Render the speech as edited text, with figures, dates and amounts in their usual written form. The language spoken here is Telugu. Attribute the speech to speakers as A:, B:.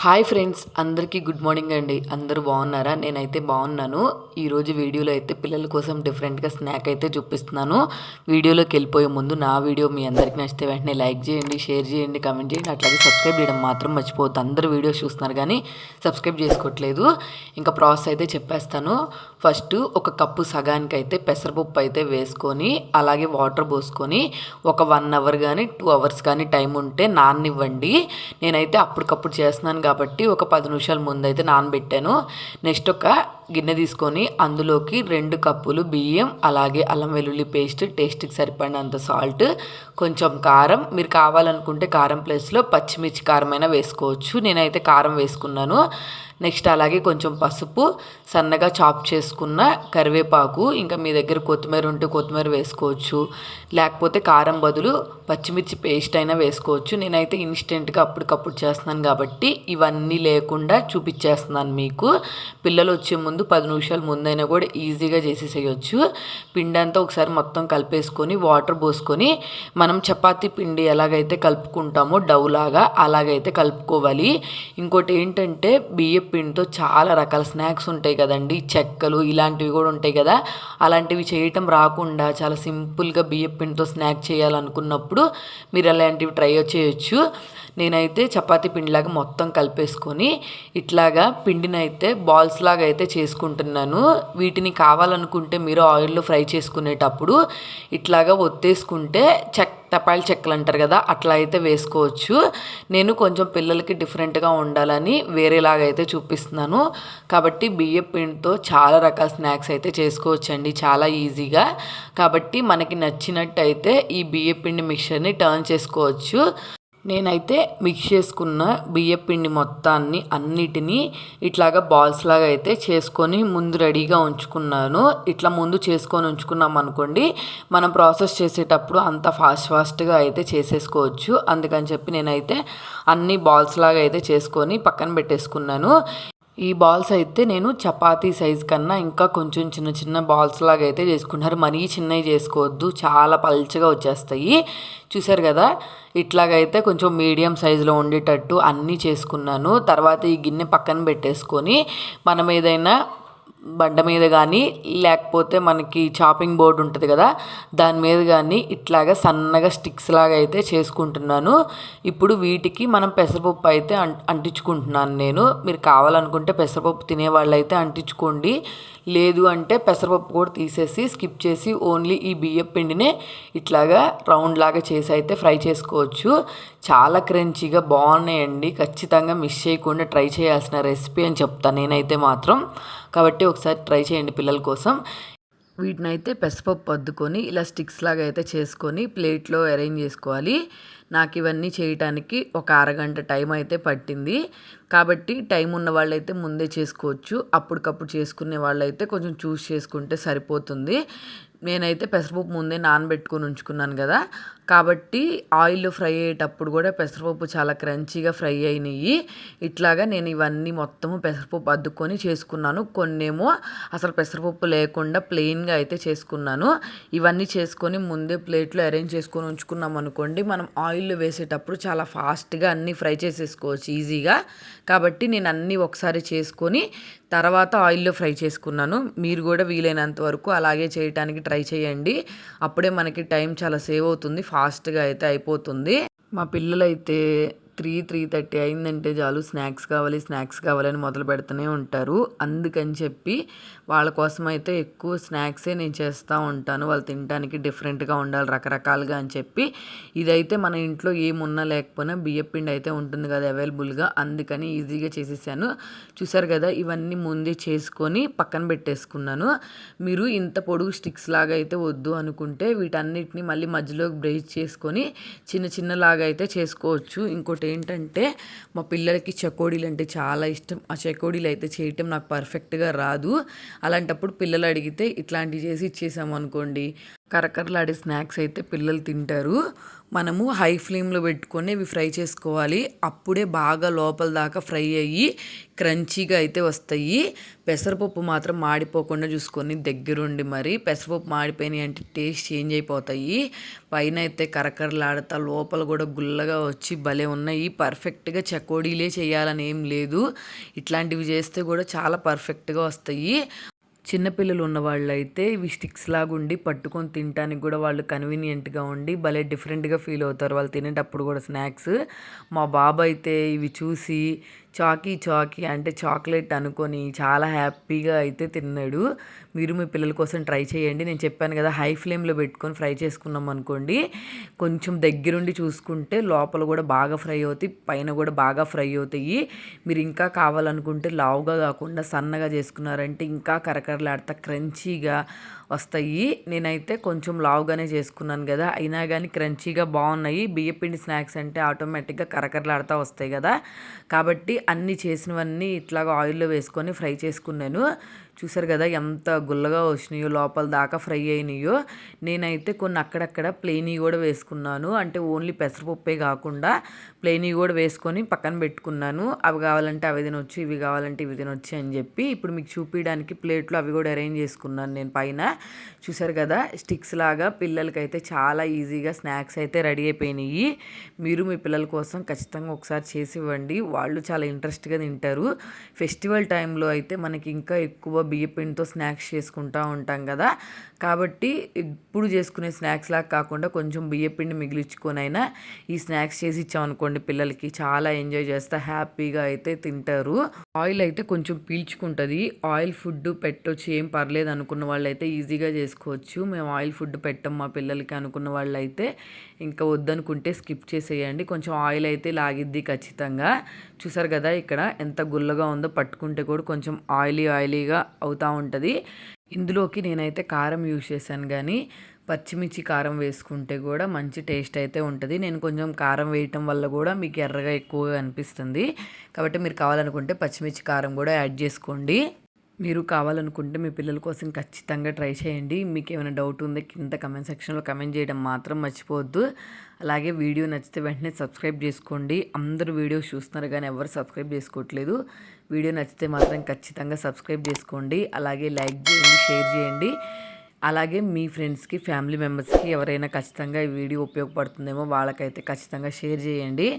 A: హాయ్ ఫ్రెండ్స్, అందరికీ గుడ్ మార్నింగ్ అండి. అందరూ బాగున్నారా? నేనైతే బాగున్నాను. ఈరోజు వీడియోలో అయితే పిల్లల కోసం డిఫరెంట్గా స్నాక్ అయితే చూపిస్తున్నాను. వీడియోలోకి వెళ్ళిపోయే ముందు నా వీడియో మీ అందరికీ నచ్చితే వెంటనే లైక్ చేయండి, షేర్ చేయండి, కామెంట్ చేయండి. అట్లాగే సబ్స్క్రైబ్ చేయడం మాత్రం మర్చిపోవద్దు. అందరూ వీడియోస్ చూస్తున్నారు కానీ సబ్స్క్రైబ్ చేసుకోవట్లేదు. ఇంకా ప్రాసెస్ అయితే చెప్పేస్తాను. ఫస్ట్ ఒక కప్పు సగానికి అయితే పెసరపప్పు అయితే వేసుకొని అలాగే వాటర్ పోసుకొని ఒక 1 అవర్ కానీ 2 అవర్స్ కానీ టైం ఉంటే నాననివ్వండి. నేనైతే అప్పటికప్పుడు చేస్తున్నాను కాబట్టి ఒక 10 నిమిషాల ముందు అయితే నానబెట్టాను. నెక్స్ట్ ఒక గిన్నె తీసుకొని అందులోకి 2 కప్పులు బియ్యం, అలాగే అల్లం వెల్లుల్లి పేస్ట్, టేస్ట్కి సరిపడినంత సాల్ట్, కొంచెం కారం. మీరు కావాలనుకుంటే కారం ప్లేస్లో పచ్చిమిర్చి కారమైనా వేసుకోవచ్చు. నేనైతే కారం వేసుకున్నాను. నెక్స్ట్ అలాగే కొంచెం పసుపు, సన్నగా చాప్ చేసుకున్న కరివేపాకు, ఇంకా మీ దగ్గర కొత్తిమీర ఉంటే కొత్తిమీర వేసుకోవచ్చు, లేకపోతే కారం బదులు పచ్చిమిర్చి పేస్ట్ అయినా వేసుకోవచ్చు. నేనైతే ఇన్స్టెంట్గా అప్పటికప్పుడు చేస్తున్నాను కాబట్టి ఇవన్నీ లేకుండా చూపించేస్తున్నాను మీకు. పిల్లలు వచ్చే ముందు 10 నిమిషాల ముందైనా కూడా ఈజీగా చేసేసేయచ్చు. పిండి అంతా ఒకసారి మొత్తం కలిపేసుకొని వాటర్ పోసుకొని మనం చపాతీ పిండి ఎలాగైతే కలుపుకుంటామో డవ్ లాగా అలాగైతే కలుపుకోవాలి. ఇంకోటి ఏంటంటే బియ్యం పిండితో చాలా రకాల స్నాక్స్ ఉంటాయి కదండి, చెక్కలు ఇలాంటివి కూడా ఉంటాయి కదా. అలాంటివి చేయటం రాకుండా చాలా సింపుల్గా బియ్యం పిండితో స్నాక్ చేయాలనుకున్నప్పుడు మీరు అలాంటివి ట్రై చేయొచ్చు. నేనైతే చపాతీ పిండిలాగా మొత్తం కలిపేసుకొని ఇట్లాగా పిండిని అయితే బాల్స్ లాగా అయితే చేసుకుంటున్నాను. వీటిని కావాలనుకుంటే మీరు ఆయిల్లో ఫ్రై చేసుకునేటప్పుడు ఇట్లాగా ఒత్తేసుకుంటే తపాయిల చెక్కలు అంటారు కదా, అట్లా అయితే వేసుకోవచ్చు. నేను కొంచెం పిల్లలకి డిఫరెంట్గా ఉండాలని వేరేలాగా అయితే చూపిస్తున్నాను. కాబట్టి బియ్యం పిండితో చాలా రకాల స్నాక్స్ అయితే చేసుకోవచ్చండి, చాలా ఈజీగా. కాబట్టి మనకి నచ్చినట్టు అయితే ఈ బియ్యం పిండి మిక్చర్ని టర్న్ చేసుకోవచ్చు. నేనైతే మిక్స్ చేసుకున్న బియ్యం పిండి మొత్తాన్ని అన్నిటినీ ఇట్లాగా బాల్స్ లాగా అయితే చేసుకొని ముందు రెడీగా ఉంచుకున్నాను. ఇట్లా ముందు చేసుకొని ఉంచుకున్నాం అనుకోండి, మనం ప్రాసెస్ చేసేటప్పుడు అంత ఫాస్ట్గా అయితే చేసేసుకోవచ్చు. అందుకని చెప్పి నేనైతే అన్ని బాల్స్ లాగా అయితే చేసుకొని పక్కన పెట్టేసుకున్నాను. ఈ బాల్స్ అయితే నేను చపాతీ సైజ్ కన్నా ఇంకా కొంచెం చిన్న చిన్న బాల్స్ లాగా అయితే చేసుకుంటున్నారు. మరీ చిన్నవి చేసుకోవద్దు, చాలా పల్చగా వచ్చేస్తాయి. చూసారు కదా, ఇట్లాగైతే కొంచెం మీడియం సైజులో ఉండేటట్టు అన్నీ చేసుకున్నాను. తర్వాత ఈ గిన్నె పక్కన పెట్టేసుకొని మనం ఏదైనా బండ మీద కానీ లేకపోతే మనకి చాపింగ్ బోర్డు ఉంటుంది కదా, దాని మీద కానీ ఇట్లాగా సన్నగా స్టిక్స్ లాగా అయితే చేసుకుంటున్నాను. ఇప్పుడు వీటికి మనం పెసరపప్పు అయితే అంటించుకుంటున్నాను నేను. మీరు కావాలనుకుంటే పెసరపప్పు తినేవాళ్ళు అయితే అంటించుకోండి, లేదు అంటే పెసరపప్పు కూడా తీసేసి స్కిప్ చేసి ఓన్లీ ఈ బియ్యం పిండినే ఇట్లాగా రౌండ్ లాగా చేసి అయితే ఫ్రై చేసుకోవచ్చు. చాలా క్రంచీగా బాగున్నాయండి. ఖచ్చితంగా మిస్ చేయకుండా ట్రై చేయాల్సిన రెసిపీ అని చెప్తాను నేనైతే మాత్రం. కాబట్టి ఒకసారి ట్రై చేయండి పిల్లల కోసం. వీటినైతే పెసరపప్పు అద్దుకొని ఇలా స్టిక్స్ లాగా అయితే చేసుకొని ప్లేట్లో అరేంజ్ చేసుకోవాలి. నాకు ఇవన్నీ చేయటానికి ఒక అరగంట టైం అయితే పట్టింది. కాబట్టి టైం ఉన్న వాళ్ళైతే ముందే చేసుకోవచ్చు, అప్పటికప్పుడు చేసుకునే వాళ్ళైతే కొంచెం చూస్ చేసుకుంటే సరిపోతుంది. నేనైతే పెసరపప్పు ముందే నానబెట్టుకొని ఉంచుకున్నాను కదా, కాబట్టి ఆయిల్లో ఫ్రై అయ్యేటప్పుడు కూడా పెసరపప్పు చాలా క్రంచీగా ఫ్రై అయినాయి. ఇట్లాగా నేను ఇవన్నీ మొత్తము పెసరపప్పు అద్దుకొని చేసుకున్నాను. కొన్నేమో అసలు పెసరపప్పు లేకుండా ప్లెయిన్గా అయితే చేసుకున్నాను. ఇవన్నీ చేసుకొని ముందే ప్లేట్లో అరేంజ్ చేసుకొని ఉంచుకున్నాం అనుకోండి, మనం ఆయిల్లో వేసేటప్పుడు చాలా ఫాస్ట్గా అన్నీ ఫ్రై చేసేసుకోవచ్చు ఈజీగా. కాబట్టి నేను అన్నీ ఒకసారి చేసుకొని తర్వాత ఆయిల్లో ఫ్రై చేసుకున్నాను. మీరు కూడా వీలైనంత వరకు అలాగే చేయడానికి ట్రై చేయండి. అప్పుడే మనకి టైం చాలా సేవ్ అవుతుంది, ఫాస్ట్గా అయితే అయిపోతుంది. మా పిల్లలైతే 3:30 అయిందంటే చాలు స్నాక్స్ కావాలని మొదలు పెడుతూనే ఉంటారు. అందుకని చెప్పి వాళ్ళ కోసం అయితే ఎక్కువ స్నాక్సే నేను చేస్తూ ఉంటాను. వాళ్ళు తినడానికి డిఫరెంట్గా ఉండాలి, రకరకాలుగా అని చెప్పి. ఇదైతే మన ఇంట్లో ఏమున్నా లేకపోయినా బియ్యం పిండి అయితే ఉంటుంది కదా అవైలబుల్గా, అందుకని ఈజీగా చేసేసాను. చూసారు కదా, ఇవన్నీ ముందే చేసుకొని పక్కన పెట్టేసుకున్నాను. మీరు ఇంత పొడుగు స్టిక్స్ లాగా అయితే వద్దు అనుకుంటే వీటన్నిటిని మళ్ళీ మధ్యలోకి బ్రేక్ చేసుకొని చిన్నలాగా అయితే చేసుకోవచ్చు. ఇంకోటి ఏంటంటే మా పిల్లలకి చకోడీలు అంటే చాలా ఇష్టం. ఆ చకోడీలు అయితే చేయటం నాకు పర్ఫెక్ట్గా రాదు. అలాంటప్పుడు పిల్లలు అడిగితే ఇట్లాంటివి చేసి ఇచ్చేసాము అనుకోండి, కరకరలాడే స్నాక్స్ అయితే పిల్లలు తింటారు. మనము హై ఫ్లేమ్లో పెట్టుకొని ఇవి ఫ్రై చేసుకోవాలి. అప్పుడే బాగా లోపల దాకా ఫ్రై అయ్యి క్రంచీగా అయితే వస్తాయి. పెసరపప్పు మాత్రం మాడిపోకుండా చూసుకొని దగ్గరుండి మరి పెసరపప్పు మాడిపోయినాయి అంటే టేస్ట్ చేంజ్ అయిపోతాయి. పైన అయితే కరకరలాడతా లోపల కూడా గుల్లగా వచ్చి భలే ఉన్నాయి. పర్ఫెక్ట్గా చకోడీలే చేయాలని ఏం లేదు, ఇట్లాంటివి చేస్తే కూడా చాలా పర్ఫెక్ట్గా వస్తాయి. చిన్నపిల్లలు ఉన్న వాళ్ళైతే ఇవి స్టిక్స్ లాగా ఉండి పట్టుకొని తినడానికి కూడా వాళ్ళు కన్వీనియంట్గా ఉండి భలే డిఫరెంట్గా ఫీల్ అవుతారు వాళ్ళు తినేటప్పుడు కూడా స్నాక్స్. మా బాబు అయితే ఇవి చూసి చాకీ చాకీ అంటే చాక్లెట్ అనుకొని చాలా హ్యాపీగా అయితే తిన్నాడు. మీరు మీ పిల్లల కోసం ట్రై చేయండి. నేను చెప్పాను కదా, హై ఫ్లేమ్లో పెట్టుకొని ఫ్రై చేసుకున్నాం అనుకోండి, కొంచెం దగ్గరుండి చూసుకుంటే లోపల కూడా బాగా ఫ్రై అవుతాయి, పైన కూడా బాగా ఫ్రై అవుతాయి. మీరు ఇంకా కావాలనుకుంటే లావుగా కాకుండా సన్నగా చేసుకున్నారంటే ఇంకా కరకరలాడతా క్రంచీగా వస్తాయి. నేనైతే కొంచెం లావుగానే చేసుకున్నాను కదా, అయినా కానీ క్రంచీగా బాగున్నాయి. బియ్యపిండి స్నాక్స్ అంటే ఆటోమేటిక్గా కరకరలాడుతూ వస్తాయి కదా, కాబట్టి అన్నీ చేసినవన్నీ ఇట్లాగా ఆయిల్లో వేసుకొని ఫ్రై చేసుకున్నాను. చూసారు కదా ఎంత గుల్లగా వచ్చినాయో, లోపల దాకా ఫ్రై అయినాయో. నేనైతే కొన్ని అక్కడక్కడ ప్లెయిన్ కూడా వేసుకున్నాను, అంటే ఓన్లీ పెసరపప్పే కాకుండా ప్లెయిన్ కూడా వేసుకొని పక్కన పెట్టుకున్నాను. అవి కావాలంటే అవి తినొచ్చు, ఇవి కావాలంటే ఇవి తినొచ్చు అని చెప్పి ఇప్పుడు మీకు చూపించడానికి ప్లేట్లో అవి కూడా అరేంజ్ చేసుకున్నాను నేను పైన. చూసారు కదా, స్టిక్స్ లాగా పిల్లలకైతే చాలా ఈజీగా స్నాక్స్ అయితే రెడీ అయిపోయినాయి. మీరు మీ పిల్లల కోసం ఖచ్చితంగా ఒకసారి చేసి ఇవ్వండి, వాళ్ళు చాలా ఇంట్రెస్ట్గా తింటారు. ఫెస్టివల్ టైంలో అయితే మనకి ఇంకా ఎక్కువ బియ్యపిండితో స్నాక్స్ చేసుకుంటూ ఉంటాం కదా, కాబట్టి ఇప్పుడు చేసుకునే స్నాక్స్ లాగా కాకుండా కొంచెం బియ్యపిండి మిగిలించుకొనైనా ఈ స్నాక్స్ చేసి ఇచ్చామనుకోండి పిల్లలకి చాలా ఎంజాయ్ చేస్తా హ్యాపీగా అయితే తింటారు. ఆయిల్ అయితే కొంచెం పీల్చుకుంటుంది. ఆయిల్ ఫుడ్ పెట్టొచ్చు ఏం పర్లేదు అనుకున్న వాళ్ళైతే ఈజీగా చేసుకోవచ్చు. మేము ఆయిల్ ఫుడ్ పెట్టం మా పిల్లలకి అనుకున్న వాళ్ళైతే ఇంకా వద్దనుకుంటే స్కిప్ చేసేయండి. కొంచెం ఆయిల్ అయితే లాగిద్ది ఖచ్చితంగా. చూసారు కదా ఇక్కడ ఎంత గుల్లగా ఉందో, పట్టుకుంటే కూడా కొంచెం ఆయిలీగా అవుతూ ఉంటుంది. ఇందులోకి నేనైతే కారం యూజ్ చేశాను, కానీ పచ్చిమిర్చి కారం వేసుకుంటే కూడా మంచి టేస్ట్ అయితే ఉంటుంది. నేను కొంచెం కారం వేయటం వల్ల కూడా మీకు ఎర్రగా ఎక్కువగా అనిపిస్తుంది, కాబట్టి మీరు కావాలనుకుంటే పచ్చిమిర్చి కారం కూడా యాడ్ చేసుకోండి. మీరు కావాలనుకుంటే మీ పిల్లల కోసం ఖచ్చితంగా ట్రై చేయండి. మీకు ఏమైనా డౌట్ ఉంటే కింద కమెంట్ సెక్షన్లో కమెంట్ చేయడం మాత్రం మర్చిపోవద్దు. అలాగే వీడియో నచ్చితే వెంటనే సబ్స్క్రైబ్ చేసుకోండి. అందరూ వీడియోస్ చూస్తున్నారు కానీ ఎవరు సబ్స్క్రైబ్ చేసుకోవట్లేదు. వీడియో నచ్చితే మాత్రం ఖచ్చితంగా సబ్స్క్రైబ్ చేసుకోండి. అలాగే లైక్ చేయండి, షేర్ చేయండి. అలాగే మీ ఫ్రెండ్స్కి, ఫ్యామిలీ మెంబర్స్కి ఎవరైనా ఖచ్చితంగా ఈ వీడియో ఉపయోగపడుతుందేమో వాళ్ళకైతే ఖచ్చితంగా షేర్ చేయండి.